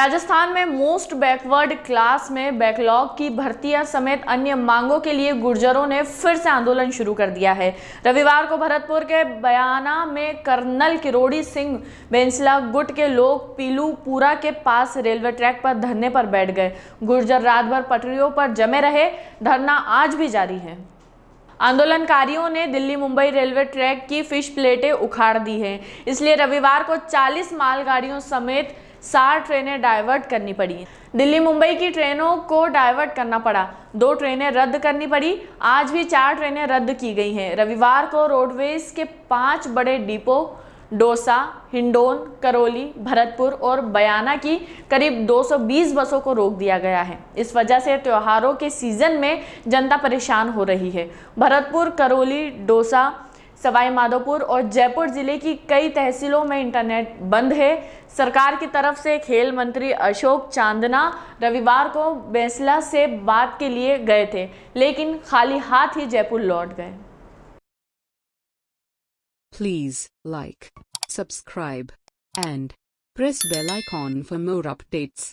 राजस्थान में most backward class में backlog की भर्तियां समेत अन्य मांगों के लिए गुर्जरों ने फिर से आंदोलन शुरू कर दिया है। रविवार को भरतपुर के बयाना में कर्नल किरोड़ी सिंह बेंसला गुट के लोग पीलूपुरा के पास रेलवे ट्रैक पर धरने पर बैठ गए। गुर्जर रात भर पटरियों पर जमे रहे। धरना आज भी जारी है। आंदोलनकारियों ने दिल्ली मुंबई रेलवे ट्रैक की फिश प्लेटें उखाड़ दी हैं, इसलिए रविवार को 40 मालगाड़ियों समेत 60 ट्रेनें डाइवर्ट करनी पड़ी। दिल्ली मुंबई की ट्रेनों को डाइवर्ट करना पड़ा। 2 ट्रेनें रद्द करनी पड़ी। आज भी 4 ट्रेनें रद्द की गई हैं। रविवार को रोडवेज के 5 बड़े डिपो डोसा, हिंडौन, करौली, भरतपुर और बयाना की करीब 220 बसों को रोक दिया गया है। इस वजह से त्योहारों के सीजन में जनता परेशान हो रही है। भरतपुर, करौली, डोसा, सवाई माधोपुर और जयपुर जिले की कई तहसीलों में इंटरनेट बंद है। सरकार की तरफ से खेल मंत्री अशोक चांदना रविवार को बेंसला से बात के लिए गए थे, लेकिन खाली हाथ ही जयपुर लौट गए। Please like, subscribe and press bell icon for more updates.